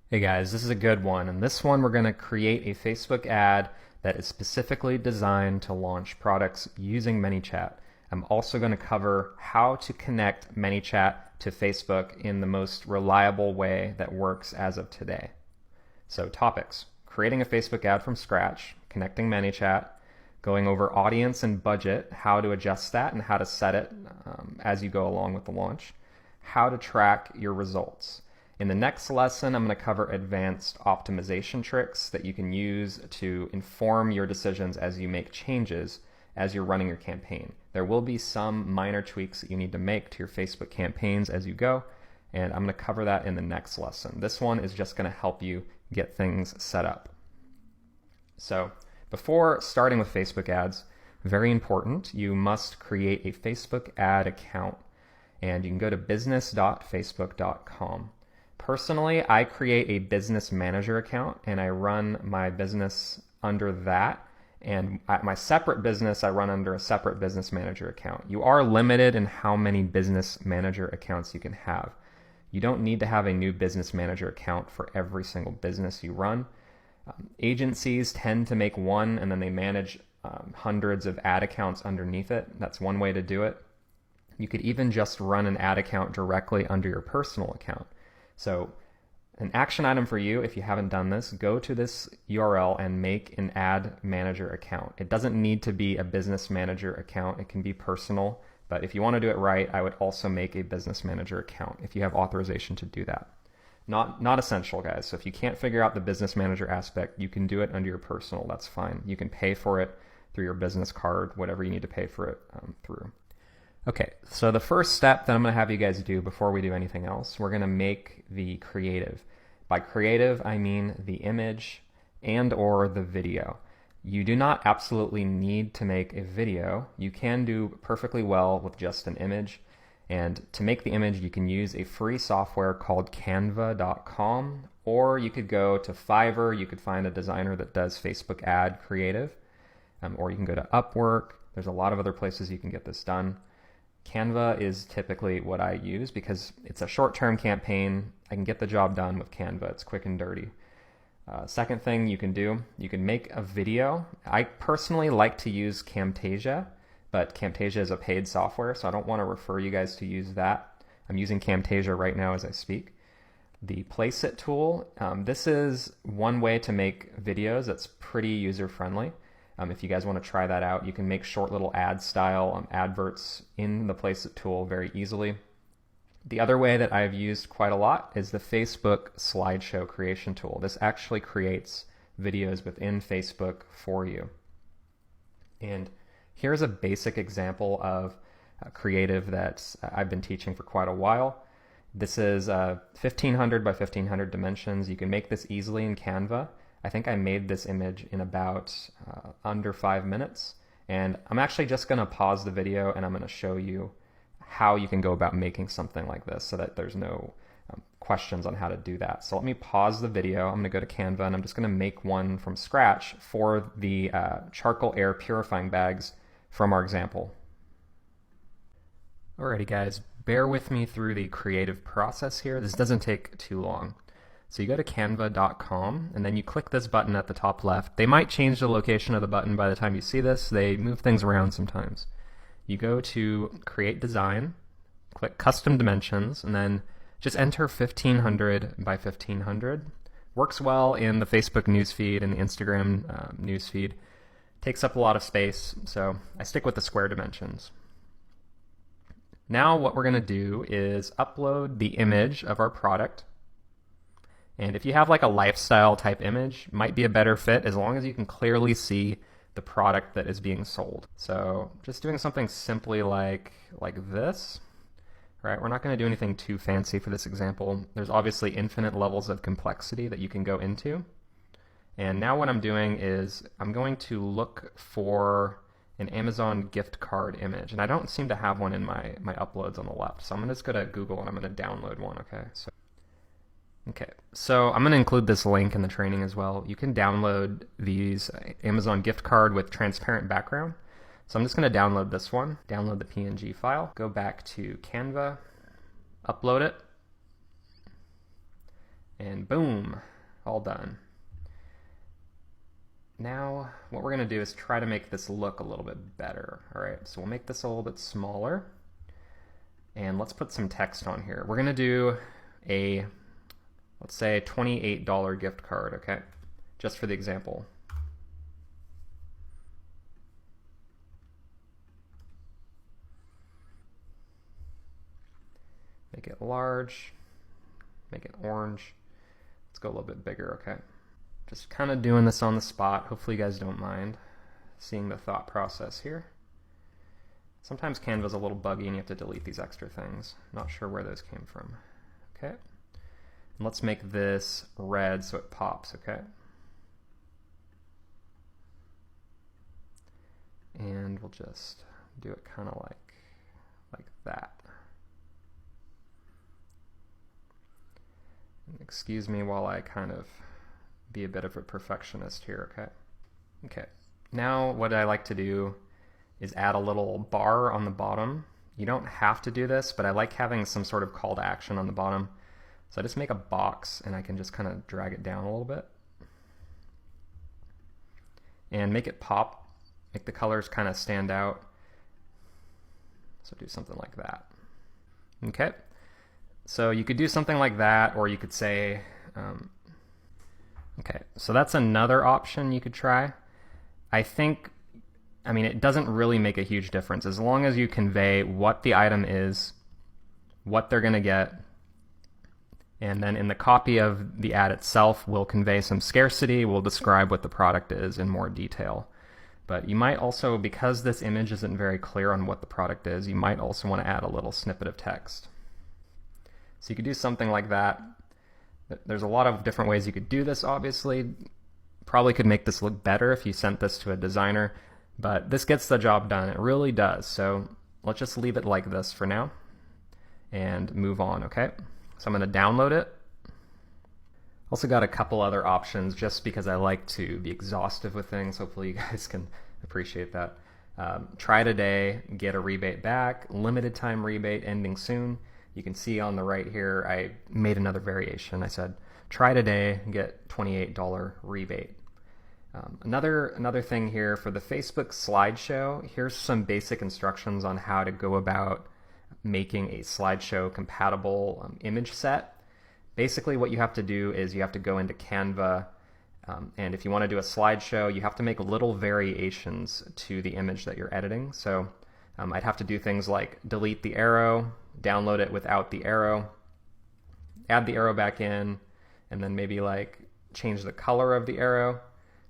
Hey guys, this is a good one. In this one, we're going to create a Facebook ad that is specifically designed to launch products using ManyChat. I'm also going to cover how to connect ManyChat to Facebook in the most reliable way that works as of today. So topics: creating a Facebook ad from scratch, connecting ManyChat, going over audience and budget, how to adjust that and how to set it as you go along with the launch, how to track your results. In the next lesson, I'm going to cover advanced optimization tricks that you can use to inform your decisions as you make changes as you're running your campaign. There will be some minor tweaks that you need to make to your Facebook campaigns as you go, and I'm going to cover that in the next lesson. This one is just going to help you get things set up. So before starting with Facebook ads, very important, you must create a Facebook ad account, and you can go to business.facebook.com. Personally, I create a business manager account and I run my business under that. And at my separate business, I run under a separate business manager account. You are limited in how many business manager accounts you can have. You don't need to have a new business manager account for every single business you run. Agencies tend to make one and then they manage hundreds of ad accounts underneath it. That's one way to do it. You could even just run an ad account directly under your personal account. So an action item for you, if you haven't done this, go to this URL and make an ad manager account. It doesn't need to be a business manager account. It can be personal, but if you want to do it right, I would also make a business manager account if you have authorization to do that. Not essential, guys. So if you can't figure out the business manager aspect, you can do it under your personal. That's fine. You can pay for it through your business card, whatever you need to pay for it through. Okay, so the first step that I'm going to have you guys do before we do anything else, we're going to make the creative. By creative, I mean the image and or the video. You do not absolutely need to make a video. You can do perfectly well with just an image. And to make the image, you can use a free software called canva.com, or you could go to Fiverr. You could find a designer that does Facebook ad creative, or you can go to Upwork. There's a lot of other places you can get this done. Canva is typically what I use because it's a short-term campaign. I can get the job done with Canva. It's quick and dirty. Second thing you can do, you can make a video. I personally like to use Camtasia, but Camtasia is a paid software, so I don't want to refer you guys to use that. I'm using Camtasia right now as I speak. The Place It tool, this is one way to make videos that's pretty user-friendly. If you guys want to try that out, you can make short little ad style adverts in the Place It tool very easily. The other way that I've used quite a lot is the Facebook slideshow creation tool. This actually creates videos within Facebook for you. And here's a basic example of creative that I've been teaching for quite a while. This is 1500 by 1500 dimensions. You can make this easily in Canva. I think I made this image in about under 5 minutes, and I'm actually just going to pause the video and I'm going to show you how you can go about making something like this so that there's no questions on how to do that. So let me pause the video. I'm going to go to Canva and I'm just going to make one from scratch for the charcoal air purifying bags from our example. Alrighty guys, bear with me through the creative process here. This doesn't take too long. So you go to canva.com and then you click this button at the top left. They might change the location of the button by the time you see this. They move things around sometimes. You go to create design, click custom dimensions, and then just enter 1500 by 1500. Works well in the Facebook newsfeed and the Instagram newsfeed. Takes up a lot of space, so I stick with the square dimensions. Now what we're going to do is upload the image of our product. And if you have like a lifestyle type image, might be a better fit as long as you can clearly see the product that is being sold. So just doing something simply like this, right? We're not going to do anything too fancy for this example. There's obviously infinite levels of complexity that you can go into. And now what I'm doing is I'm going to look for an Amazon gift card image. And I don't seem to have one in my uploads on the left. So I'm going to just go to Google and I'm going to download one, okay? Okay, so I'm going to include this link in the training as well. You can download these Amazon gift card with transparent background. So I'm just going to download this one, download the PNG file, go back to Canva, upload it, And boom, all done. Now, what we're going to do is try to make this look a little bit better. All right, so we'll make this a little bit smaller. And let's put some text on here. We're going to do a, let's say, $28 gift card, okay? Just for the example. Make it large, make it orange. Let's go a little bit bigger, okay? Just kind of doing this on the spot. Hopefully you guys don't mind seeing the thought process here. Sometimes Canva's a little buggy and you have to delete these extra things. Not sure where those came from. Okay. And let's make this red so it pops, okay? And we'll just do it kind of like that. And excuse me while I kind of be a bit of a perfectionist here, okay? Okay, now what I like to do is add a little bar on the bottom. You don't have to do this, but I like having some sort of call to action on the bottom. So I just make a box and I can just kind of drag it down a little bit. And make it pop, make the colors kind of stand out. So do something like that. Okay, so you could do something like that, or you could say, okay, so that's another option you could try. I mean, it doesn't really make a huge difference as long as you convey what the item is, what they're going to get, and then in the copy of the ad itself, we'll convey some scarcity, we'll describe what the product is in more detail. But you might also, because this image isn't very clear on what the product is, you might also want to add a little snippet of text. So you could do something like that. There's a lot of different ways you could do this, obviously. Probably could make this look better if you sent this to a designer, but this gets the job done. It really does. So let's just leave it like this for now and move on, okay? So I'm going to download it. Also got a couple other options just because I like to be exhaustive with things. Hopefully you guys can appreciate that. Try today, get a rebate back, limited time rebate ending soon. You can see on the right here, I made another variation. I said, try today, get $28 rebate. Another thing here for the Facebook slideshow, here's some basic instructions on how to go about making a slideshow compatible image set. Basically what you have to do is you have to go into Canva, and if you want to do a slideshow, you have to make little variations to the image that you're editing. So I'd have to do things like delete the arrow, download it without the arrow, add the arrow back in, and then maybe like change the color of the arrow,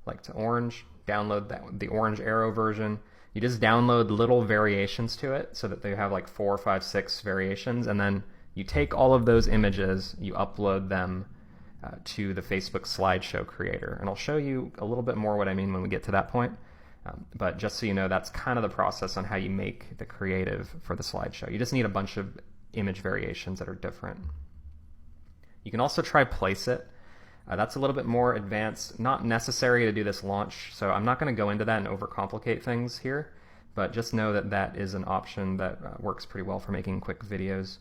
like to orange, download the orange arrow version. You just download little variations to it so that they have like 4, 5, 6 variations, and then you take all of those images, you upload them to the Facebook slideshow creator. And I'll show you a little bit more what I mean when we get to that point. But just so you know, that's kind of the process on how you make the creative for the slideshow. You just need a bunch of image variations that are different. You can also try Place It. That's a little bit more advanced, not necessary to do this launch, so I'm not going to go into that and overcomplicate things here, but just know that that is an option that works pretty well for making quick videos.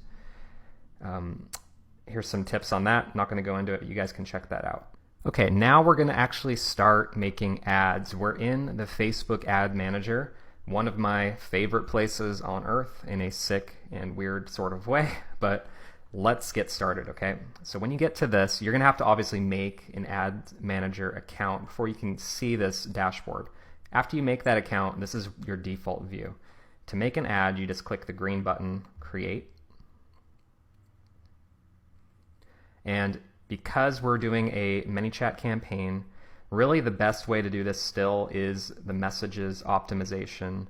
Here's some tips on that. I'm not going to go into it, but you guys can check that out. Okay, now we're going to actually start making ads. We're in the Facebook Ad Manager, one of my favorite places on earth in a sick and weird sort of way, but let's get started, okay? So when you get to this, you're going to have to obviously make an Ad Manager account before you can see this dashboard. After you make that account, this is your default view. To make an ad, you just click the green button, Create. And because we're doing a ManyChat campaign, really the best way to do this still is the messages optimization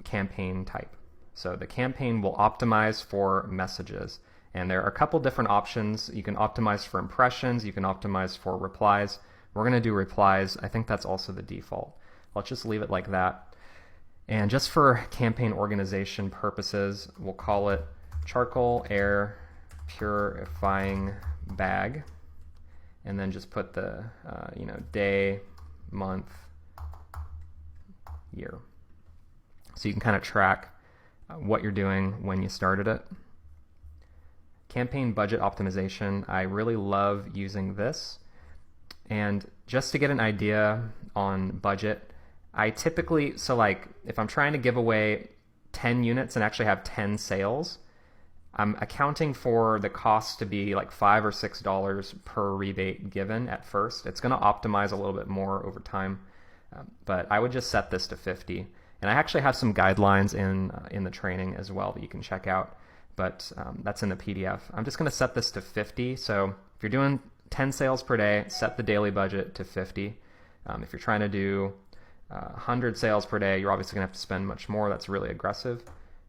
campaign type. So the campaign will optimize for messages. And there are a couple different options. You can optimize for impressions, you can optimize for replies. We're going to do replies. I think that's also the default. Let's just leave it like that. And just for campaign organization purposes, we'll call it Charcoal Air Purifying Bag, and then just put the day, month, year. So you can kind of track what you're doing when you started it. campaign budget optimization. I really love using this. And just to get an idea on budget, I typically, so like if I'm trying to give away 10 units and actually have 10 sales, I'm accounting for the cost to be like $5 or $6 per rebate given at first. It's going to optimize a little bit more over time, but I would just set this to 50. And I actually have some guidelines in the training as well that you can check out, but that's in the PDF. I'm just going to set this to 50. So if you're doing 10 sales per day, set the daily budget to 50. If you're trying to do 100 sales per day, you're obviously going to have to spend much more. That's really aggressive.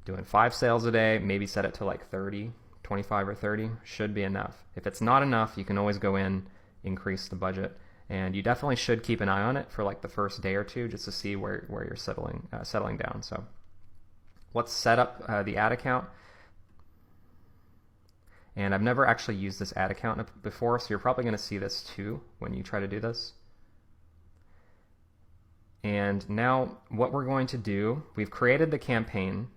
Doing 5 sales a day, maybe set it to like 30, 25 or 30 should be enough. If it's not enough, you can always go in, increase the budget, and you definitely should keep an eye on it for like the first day or two just to see where you're settling down. So let's set up the ad account. And I've never actually used this ad account before, so you're probably going to see this too when you try to do this. And now what we're going to do, we've created the campaign.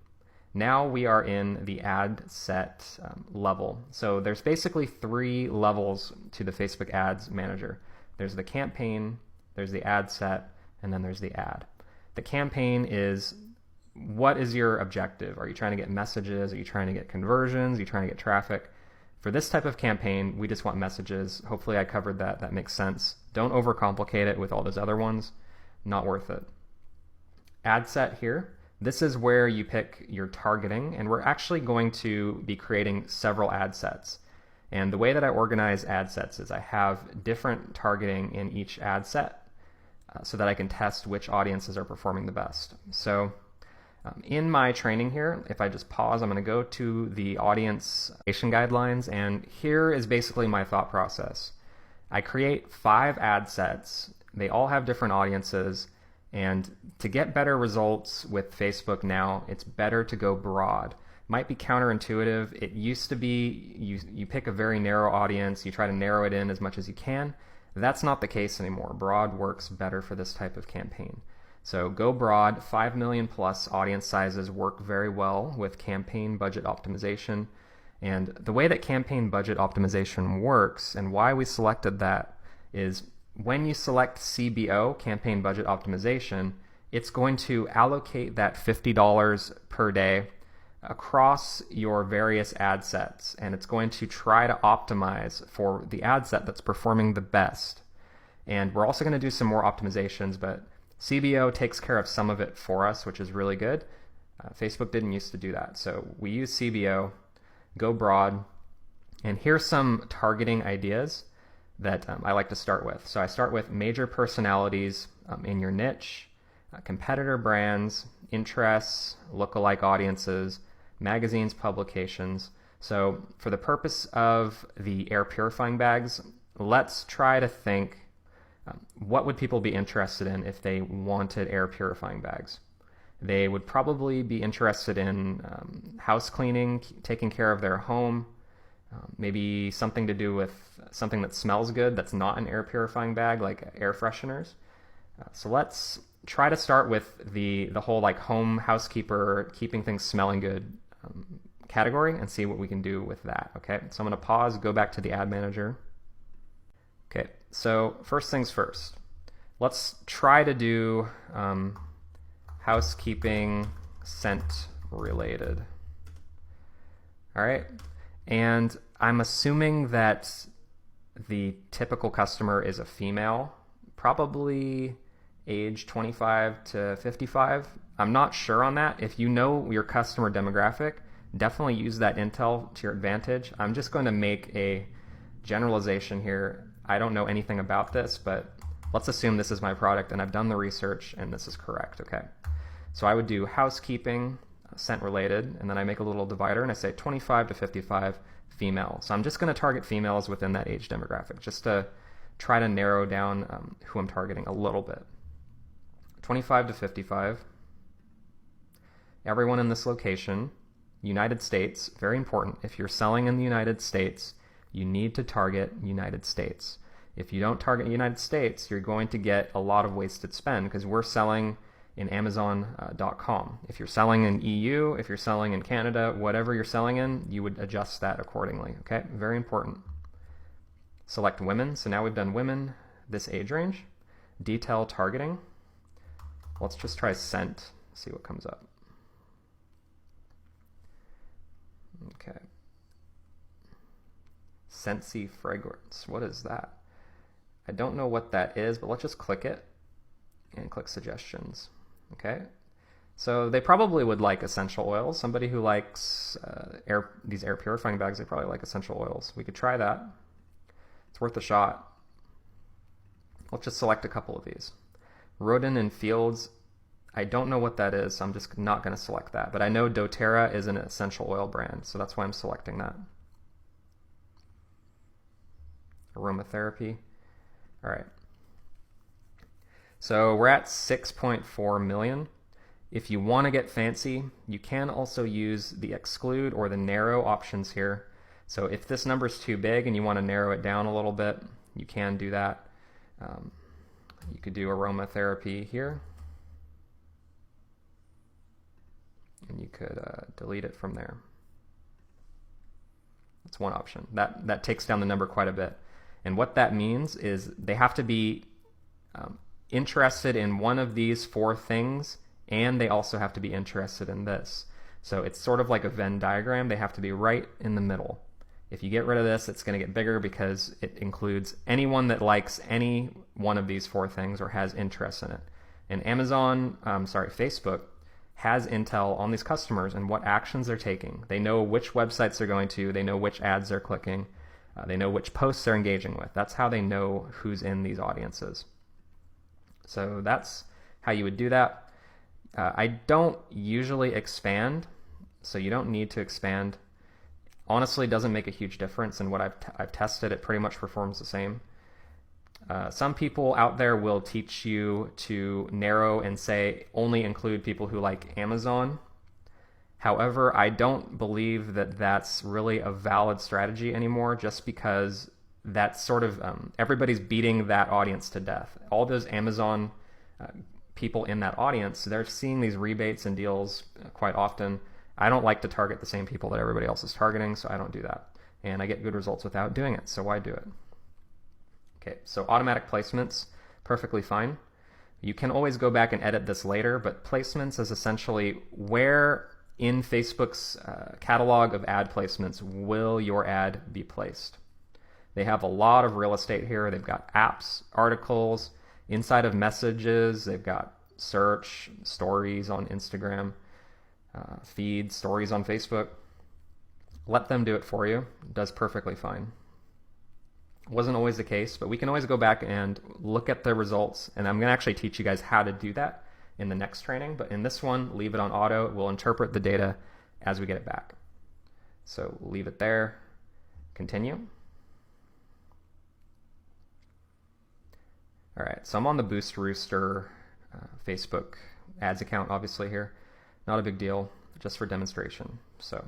Now we are in the ad set level. So there's basically 3 levels to the Facebook Ads Manager. There's the campaign, there's the ad set, and then there's the ad. The campaign is, what is your objective? Are you trying to get messages? Are you trying to get conversions? Are you trying to get traffic? For this type of campaign, we just want messages. Hopefully I covered that. That makes sense. Don't overcomplicate it with all those other ones. Not worth it. Ad set here. This is where you pick your targeting, and we're actually going to be creating several ad sets. And the way that I organize ad sets is I have different targeting in each ad set so that I can test which audiences are performing the best. So in my training here, if I just pause, I'm going to go to the audience guidelines, and here is basically my thought process. I create 5 ad sets. They all have different audiences, and to get better results with Facebook now, it's better to go broad. Might be counterintuitive. It used to be you pick a very narrow audience, you try to narrow it in as much as you can. That's not the case anymore. Broad works better for this type of campaign. So go broad. 5 million plus audience sizes work very well with campaign budget optimization. And the way that campaign budget optimization works and why we selected that is when you select CBO, campaign budget optimization, it's going to allocate that $50 per day across your various ad sets, and it's going to try to optimize for the ad set that's performing the best. And we're also going to do some more optimizations, but CBO takes care of some of it for us, which is really good. Facebook didn't used to do that. So we use CBO, go broad, and here's some targeting ideas that I like to start with. So I start with major personalities in your niche, competitor brands, interests, lookalike audiences, magazines, publications. So for the purpose of the air purifying bags, let's try to think what would people be interested in if they wanted air purifying bags? They would probably be interested in house cleaning, taking care of their home, maybe something to do with something that smells good that's not an air purifying bag, like air fresheners. So let's try to start with the whole like home housekeeper, keeping things smelling good category and see what we can do with that. Okay, so I'm going to pause, go back to the ad manager. Okay, so first things first, let's try to do housekeeping scent related. All right, and I'm assuming that the typical customer is a female, probably age 25 to 55. I'm not sure on that. If you know your customer demographic, definitely use that intel to your advantage. I'm just going to make a generalization here. I don't know anything about this, but let's assume this is my product and I've done the research and this is correct, okay? So I would do housekeeping, scent related, and then I make a little divider and I say 25 to 55 female. So I'm just going to target females within that age demographic just to try to narrow down who I'm targeting a little bit. 25 to 55, everyone in this location, United States, very important. If you're selling in the United States, you need to target United States. If you don't target United States, you're going to get a lot of wasted spend because we're selling in Amazon.com. If you're selling in EU, if you're selling in Canada, whatever you're selling in, you would adjust that accordingly. Okay, very important. Select women. So now we've done women, this age range. Detail targeting. Let's just try scent, see what comes up. Okay. Scentsy fragrance. What is that? I don't know what that is, but let's just click it and click suggestions. Okay. So they probably would like essential oils. Somebody who likes these air purifying bags, they probably like essential oils. We could try that. It's worth a shot. Let's just select a couple of these. Rodin and Fields. I don't know what that is, so I'm just not going to select that. But I know doTERRA is an essential oil brand, so that's why I'm selecting that. Aromatherapy. All right. So we're at 6.4 million. If you want to get fancy, you can also use the exclude or the narrow options here. So if this number is too big and you want to narrow it down a little bit, you can do that. You could do aromatherapy here. And you could delete it from there. That's one option. That takes down the number quite a bit. And what that means is they have to be interested in one of these 4 things, and they also have to be interested in this. So it's sort of like a Venn diagram. They have to be right in the middle. If you get rid of this, it's going to get bigger because it includes anyone that likes any one of these 4 things or has interest in it. And Facebook has intel on these customers and what actions they're taking. They know which websites they're going to. They know which ads they're clicking. They know which posts they're engaging with. That's how they know who's in these audiences. So that's how you would do that. I don't usually expand, so you don't need to expand. Honestly, it doesn't make a huge difference, and what I've tested, it pretty much performs the same. Some people out there will teach you to narrow and say only include people who like Amazon. However, I don't believe that that's really a valid strategy anymore, just because that's sort of everybody's beating that audience to death. All those Amazon people in that audience, they're seeing these rebates and deals quite often. I don't like to target the same people that everybody else is targeting, so I don't do that. And I get good results without doing it, so why do it? Okay, so automatic placements, perfectly fine. You can always go back and edit this later, but placements is essentially where in Facebook's catalog of ad placements will your ad be placed. They have a lot of real estate here. They've got apps, articles, inside of messages. They've got search, stories on Instagram, feed, stories on Facebook. Let them do it for you. It does perfectly fine. Wasn't always the case, but we can always go back and look at the results, and I'm going to actually teach you guys how to do that in the next training, but in this one, leave it on auto. We'll interpret the data as we get it back. So leave it there, continue. All right, so I'm on the Boost Rooster Facebook ads account, obviously here. Not a big deal, just for demonstration. So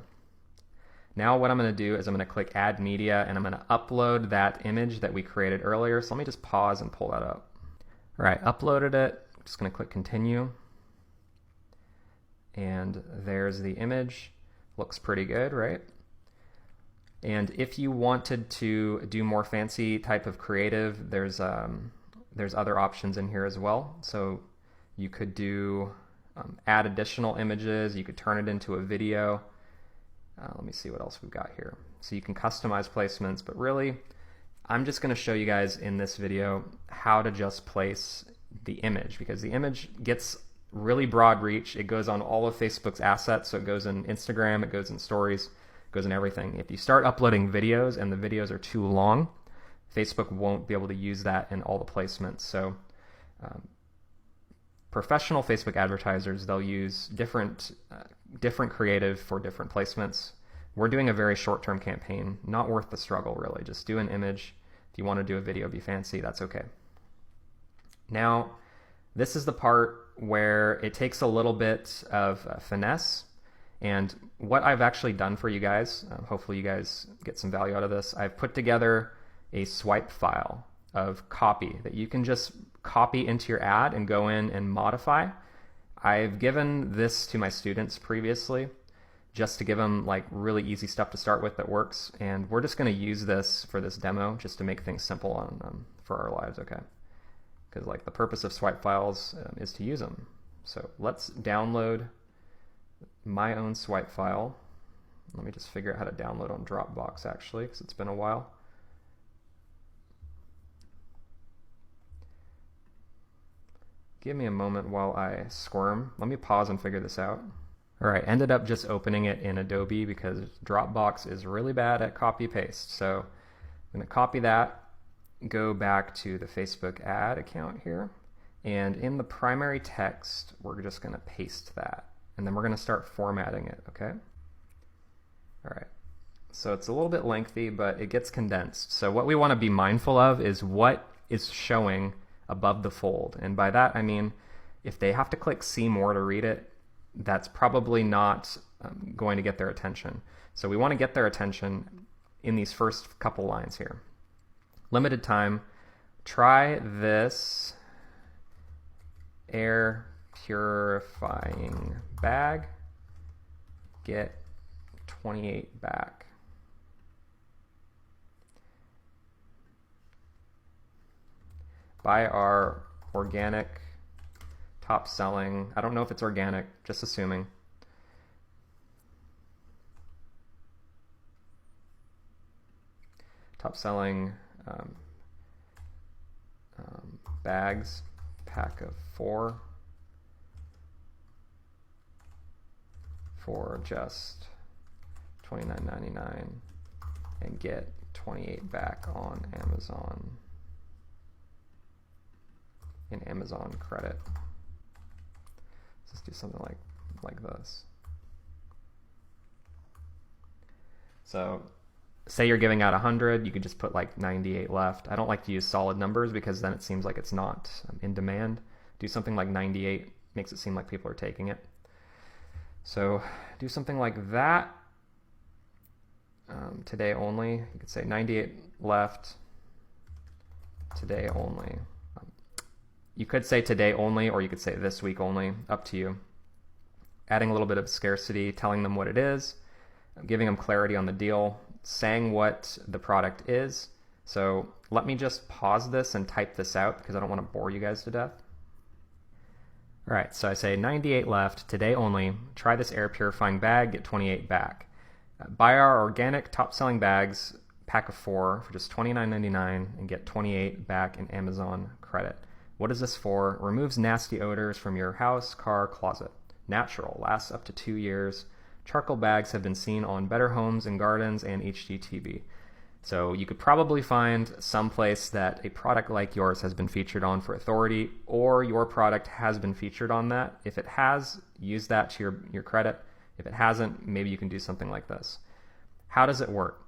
now what I'm going to do is I'm going to click Add Media, and I'm going to upload that image that we created earlier. So let me just pause and pull that up. All right, uploaded it. Just going to click Continue. And there's the image. Looks pretty good, right? And if you wanted to do more fancy type of creative, there's other options in here as well. So you could do add additional images. You could turn it into a video. Let me see what else we've got here. So you can customize placements, but really, I'm just going to show you guys in this video how to just place the image, because the image gets really broad reach. It goes on all of Facebook's assets. So it goes in Instagram, it goes in stories, it goes in everything. If you start uploading videos and the videos are too long, Facebook won't be able to use that in all the placements. So professional Facebook advertisers, they'll use different creative for different placements. We're doing a very short-term campaign, not worth the struggle really. Just do an image. If you want to do a video, be fancy, that's okay. Now, this is the part where it takes a little bit of finesse. And what I've actually done for you guys, hopefully you guys get some value out of this, I've put together a swipe file of copy that you can just copy into your ad and go in and modify. I've given this to my students previously just to give them like really easy stuff to start with that works, and we're just going to use this for this demo just to make things simple on for our lives, okay? Because like the purpose of swipe files is to use them. So let's download my own swipe file. Let me just figure out how to download on Dropbox actually, because it's been a while. Give me a moment while I squirm. Let me pause and figure this out. All right, ended up just opening it in Adobe because Dropbox is really bad at copy paste. So I'm gonna copy that, go back to the Facebook ad account here, and in the primary text, we're just gonna paste that. And then we're gonna start formatting it, okay? All right, so it's a little bit lengthy, but it gets condensed. So what we wanna be mindful of is what is showing above the fold. And by that, I mean, if they have to click see more to read it, that's probably not going to get their attention. So we want to get their attention in these first couple lines here. Limited time, try this air purifying bag, get 28 back. Buy our organic top selling, I don't know if it's organic, just assuming. Top selling bags, pack of 4 for just $29.99 and get 28 back on Amazon in Amazon credit. Let's do something like this. So say you're giving out 100, you could just put like 98 left. I don't like to use solid numbers because then it seems like it's not in demand. Do something like 98, makes it seem like people are taking it. So do something like that. Today only, you could say 98 left, today only. You could say today only, or you could say this week only, up to you. Adding a little bit of scarcity, telling them what it is, giving them clarity on the deal, saying what the product is. So let me just pause this and type this out because I don't want to bore you guys to death. All right, so I say 98 left, today only, try this air purifying bag, get 28 back. Buy our organic top selling bags, pack of 4 for just $29.99 and get 28 back in Amazon credit. What is this for? Removes nasty odors from your house, car, closet. Natural, lasts up to 2 years. Charcoal bags have been seen on Better Homes and Gardens and HGTV. So you could probably find some place that a product like yours has been featured on for authority, or your product has been featured on that. If it has, use that to your credit. If it hasn't, maybe you can do something like this. How does it work?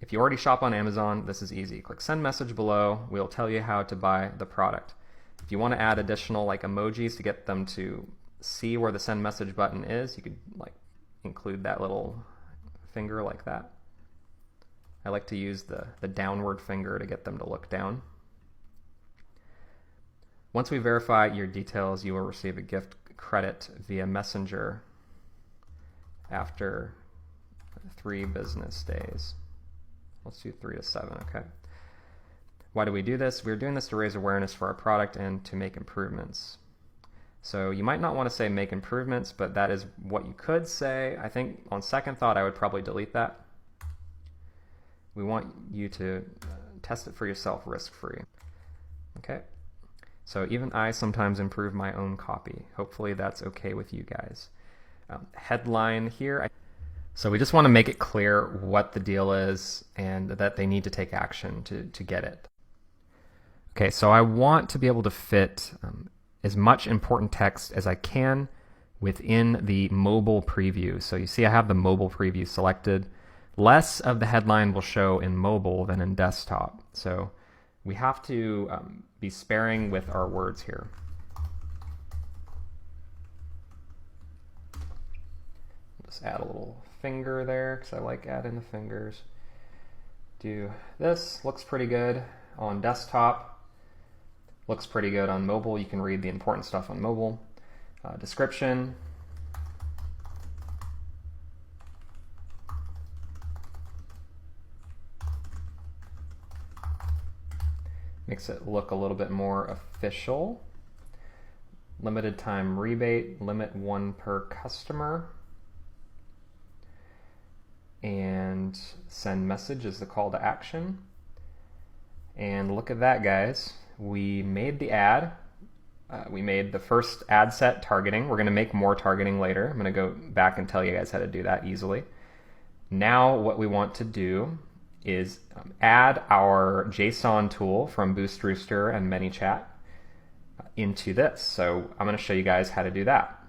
If you already shop on Amazon, this is easy. Click send message below. We'll tell you how to buy the product. If you want to add additional like emojis to get them to see where the send message button is, you could like include that little finger like that. I like to use the downward finger to get them to look down. Once we verify your details, you will receive a gift credit via Messenger after 3 business days. Let's do 3 to 7, okay. Why do we do this? We're doing this to raise awareness for our product and to make improvements. So you might not want to say make improvements, but that is what you could say. I think on second thought, I would probably delete that. We want you to test it for yourself risk-free. Okay, so even I sometimes improve my own copy. Hopefully that's okay with you guys. Headline here. So we just want to make it clear what the deal is and that they need to take action to get it. Okay, so I want to be able to fit as much important text as I can within the mobile preview. So you see I have the mobile preview selected. Less of the headline will show in mobile than in desktop. So we have to be sparing with our words here. Just add a little finger there because I like adding the fingers. Do this, looks pretty good on desktop, looks pretty good on mobile. You can read the important stuff on mobile. description. Makes it look a little bit more official. Limited time rebate, limit 1 per customer. And send message is the call to action. And look at that, guys. We made the ad. We made the first ad set targeting. We're going to make more targeting later. I'm going to go back and tell you guys how to do that easily. Now what we want to do is add our JSON tool from Boost Rooster and ManyChat into this. So I'm going to show you guys how to do that.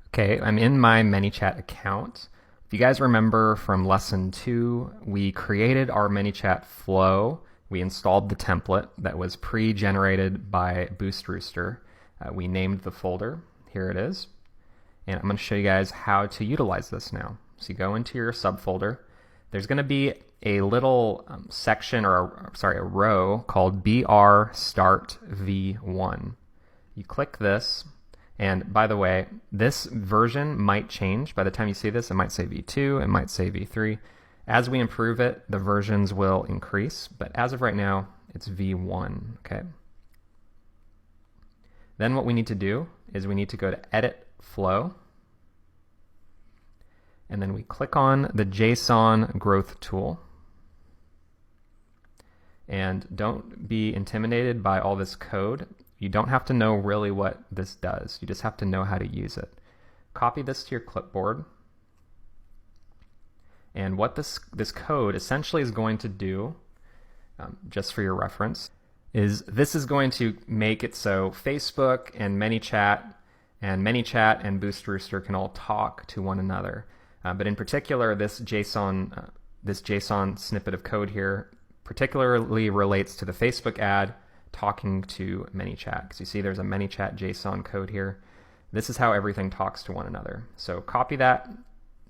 Okay, I'm in my ManyChat account. If you guys remember from lesson 2, we created our ManyChat flow. We installed the template that was pre-generated by Boost Rooster. We named the folder. Here it is. And I'm going to show you guys how to utilize this now. So you go into your subfolder. There's going to be a little section, or a row called BR Start V1. You click this, and by the way, this version might change. By the time you see this, it might say V2, it might say V3. As we improve it, the versions will increase, but as of right now, it's V1, okay? Then what we need to do is we need to go to Edit Flow, and then we click on the JSON growth tool. And don't be intimidated by all this code. You don't have to know really what this does. You just have to know how to use it. Copy this to your clipboard. And what this code essentially is going to do, just for your reference, is this is going to make it so Facebook and ManyChat and Boost Rooster can all talk to one another. But in particular, this JSON snippet of code here particularly relates to the Facebook ad talking to ManyChat. Because you see there's a ManyChat JSON code here. This is how everything talks to one another. So copy that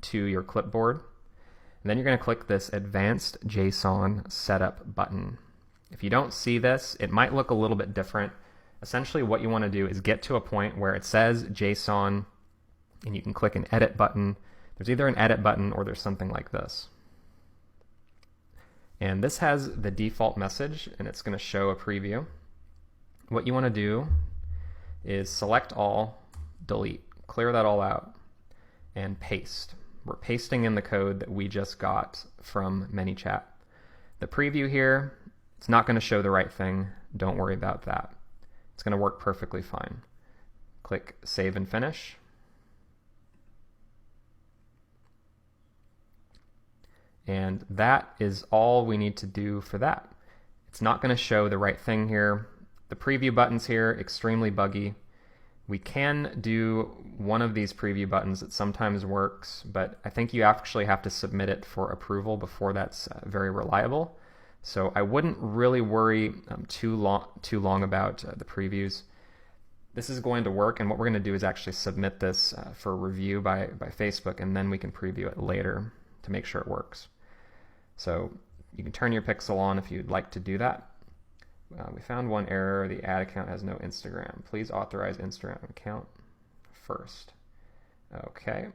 to your clipboard. And then you're going to click this Advanced JSON Setup button. If you don't see this, it might look a little bit different. Essentially what you want to do is get to a point where it says JSON, and you can click an Edit button. There's either an Edit button or there's something like this. And this has the default message, and it's going to show a preview. What you want to do is select all, delete, clear that all out, and paste. We're pasting in the code that we just got from ManyChat. The preview here, it's not going to show the right thing. Don't worry about that. It's going to work perfectly fine. Click Save and Finish. And that is all we need to do for that. It's not going to show the right thing here. The preview buttons here, extremely buggy. We can do one of these preview buttons that sometimes works, but I think you actually have to submit it for approval before that's very reliable. So I wouldn't really worry too long about the previews. This is going to work, and what we're going to do is actually submit this for review by Facebook, and then we can preview it later to make sure it works. So you can turn your pixel on if you'd like to do that. We found one error. The ad account has no Instagram. Please authorize Instagram account first. Okay,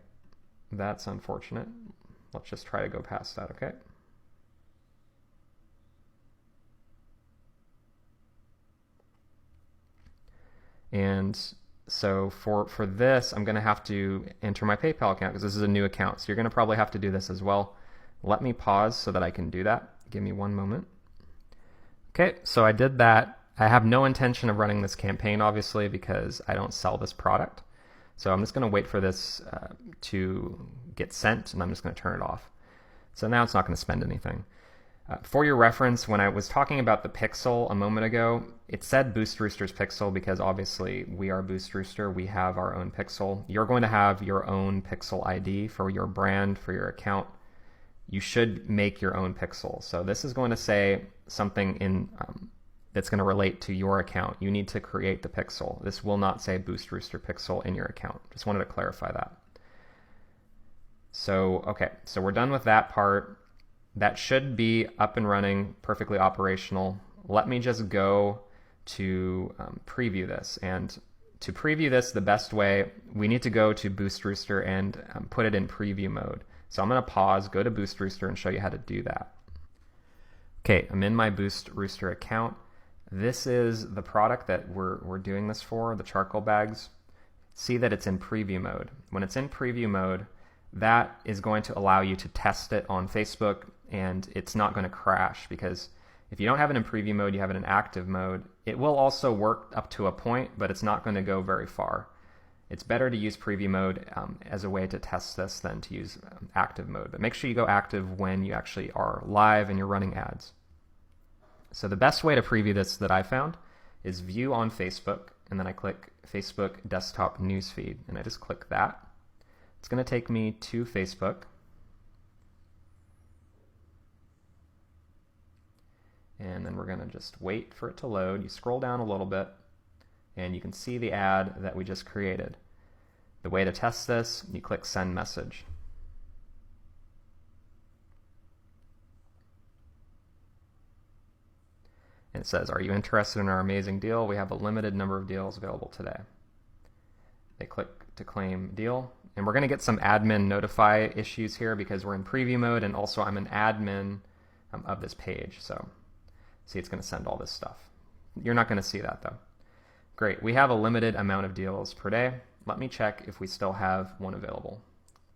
that's unfortunate. Let's just try to go past that, okay? And so for this, I'm going to have to enter my PayPal account because this is a new account. So you're going to probably have to do this as well. Let me pause so that I can do that. Give me one moment. Okay, so I did that. I have no intention of running this campaign, obviously, because I don't sell this product. So I'm just going to wait for this to get sent, and I'm just going to turn it off. So now it's not going to spend anything. For your reference, when I was talking about the pixel a moment ago, it said Boost Rooster's pixel because obviously we are Boost Rooster. We have our own pixel. You're going to have your own pixel ID for your brand, for your account. You should make your own pixel. So this is going to say something in that's going to relate to your account. You need to create the pixel. This will not say Boost Rooster pixel in your account. Just wanted to clarify that. So, okay, so we're done with that part. That should be up and running, perfectly operational. Let me just go to preview this. And to preview this the best way, we need to go to Boost Rooster and put it in preview mode. So I'm going to pause, go to Boost Rooster, and show you how to do that. Okay, I'm in my Boost Rooster account. This is the product that we're doing this for, the charcoal bags. See that it's in preview mode. When it's in preview mode, that is going to allow you to test it on Facebook, and it's not going to crash, because if you don't have it in preview mode, you have it in active mode. It will also work up to a point, but it's not going to go very far. It's better to use preview mode as a way to test this than to use active mode. But make sure you go active when you actually are live and you're running ads. So the best way to preview this that I found is view on Facebook, and then I click Facebook desktop newsfeed, and I just click that. It's going to take me to Facebook. And then we're going to just wait for it to load. You scroll down a little bit, and you can see the ad that we just created. The way to test this, you click send message. And it says, are you interested in our amazing deal? We have a limited number of deals available today. They click to claim deal. And we're going to get some admin notify issues here because we're in preview mode, and also I'm an admin of this page. So see, it's going to send all this stuff. You're not going to see that though. Great, we have a limited amount of deals per day. Let me check if we still have one available.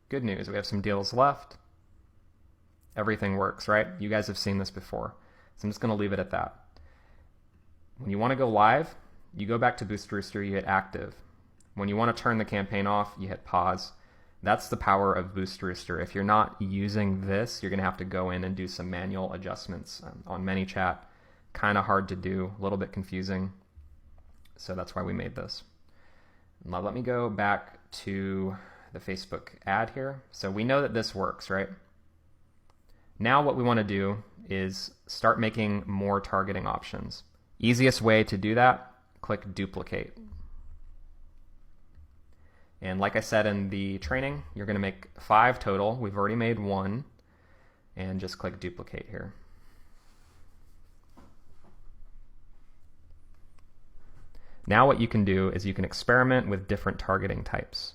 Good news, we have some deals left. Everything works, right? You guys have seen this before. So I'm just going to leave it at that. When you want to go live, you go back to Boost Rooster, you hit active. When you want to turn the campaign off, you hit pause. That's the power of Boost Rooster. If you're not using this, you're going to have to go in and do some manual adjustments on ManyChat. Kind of hard to do, a little bit confusing. So that's why we made this. Now let me go back to the Facebook ad here. So we know that this works, right? Now what we want to do is start making more targeting options. Easiest way to do that, click duplicate. And like I said in the training, you're going to make 5 total. We've already made 1, and just click duplicate here. Now what you can do is you can experiment with different targeting types.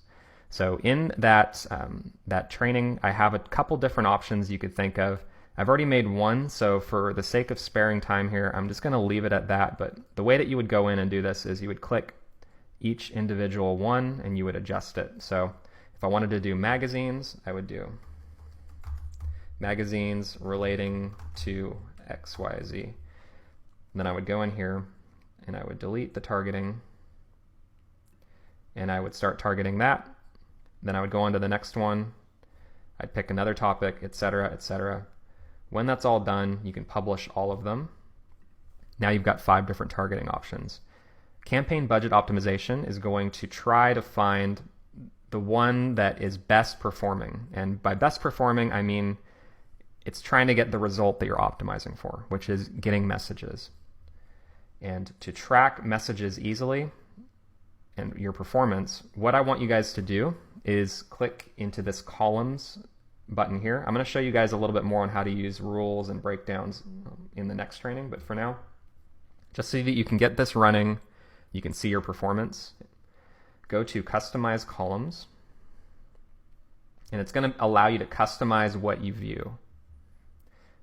So in that training, I have a couple different options you could think of. I've already made 1, so for the sake of sparing time here, I'm just going to leave it at that. But the way that you would go in and do this is you would click each individual one and you would adjust it. So if I wanted to do magazines, I would do magazines relating to XYZ. Then I would go in here and I would delete the targeting, and I would start targeting that. Then I would go on to the next one. I'd pick another topic, etc., etc. When that's all done, you can publish all of them. Now you've got 5 different targeting options. Campaign budget optimization is going to try to find the one that is best performing. And by best performing, I mean it's trying to get the result that you're optimizing for, which is getting messages. And to track messages easily and your performance, what I want you guys to do is click into this columns button here. I'm going to show you guys a little bit more on how to use rules and breakdowns in the next training, but for now, just so that you can get this running, you can see your performance, go to customize columns, and it's going to allow you to customize what you view.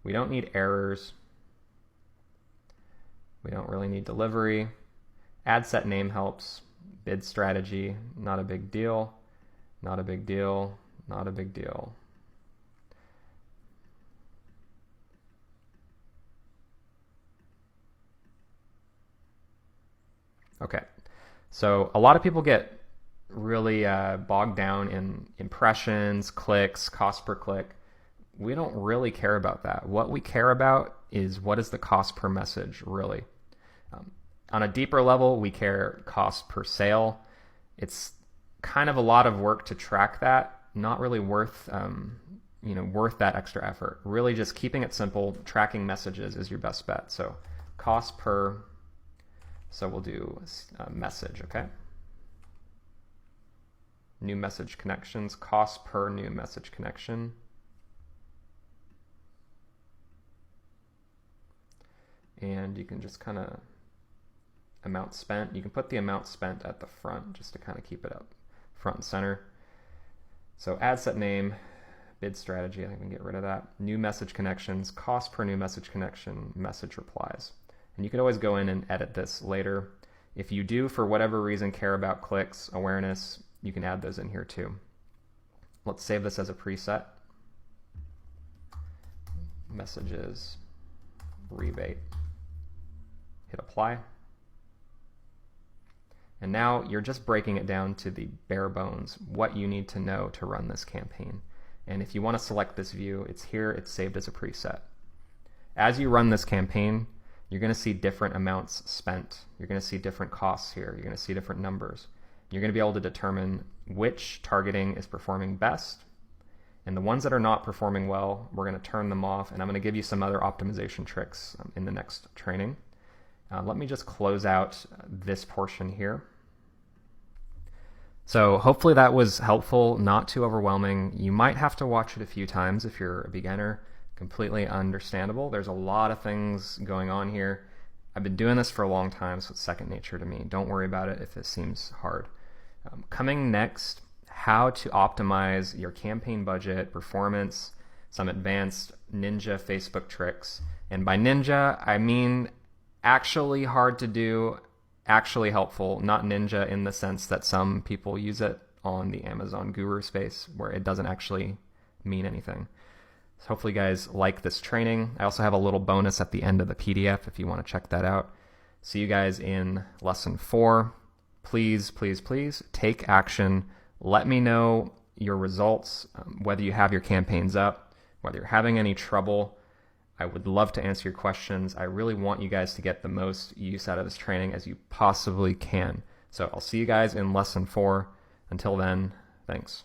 We don't need errors. We don't really need delivery. Ad set name helps. Bid strategy, not a big deal. Not a big deal. Not a big deal. Okay, so a lot of people get really bogged down in impressions, clicks, cost per click. We don't really care about that. What we care about is what is the cost per message, really. On a deeper level, we care cost per sale. It's kind of a lot of work to track that, not really worth worth that extra effort. Really just keeping it simple, tracking messages is your best bet. So cost per, so we'll do message, okay? New message connections, cost per new message connection. And you can just kind of amount spent. You can put the amount spent at the front just to kind of keep it up front and center. So ad set name, bid strategy, I think we can get rid of that. New message connections, cost per new message connection, message replies. And you could always go in and edit this later. If you do, for whatever reason, care about clicks, awareness, you can add those in here too. Let's save this as a preset. Messages, rebate. Hit apply. And now you're just breaking it down to the bare bones, what you need to know to run this campaign. And if you want to select this view, it's here, it's saved as a preset. As you run this campaign, you're going to see different amounts spent. You're going to see different costs here. You're going to see different numbers. You're going to be able to determine which targeting is performing best. And the ones that are not performing well, we're going to turn them off. And I'm going to give you some other optimization tricks in the next training. Let me just close out this portion here. So hopefully that was helpful, not too overwhelming. You might have to watch it a few times if you're a beginner. Completely understandable. There's a lot of things going on here. I've been doing this for a long time, so it's second nature to me. Don't worry about it if it seems hard. Coming next, how to optimize your campaign budget, performance, some advanced Ninja Facebook tricks. And by Ninja, I mean actually hard to do, actually helpful, not ninja in the sense that some people use it on the Amazon guru space where it doesn't actually mean anything. So hopefully you guys like this training. I also have a little bonus at the end of the PDF if you want to check that out. See you guys in lesson 4. Please, please, please take action. Let me know your results, whether you have your campaigns up, whether you're having any trouble. I would love to answer your questions. I really want you guys to get the most use out of this training as you possibly can. So I'll see you guys in lesson 4. Until then, thanks.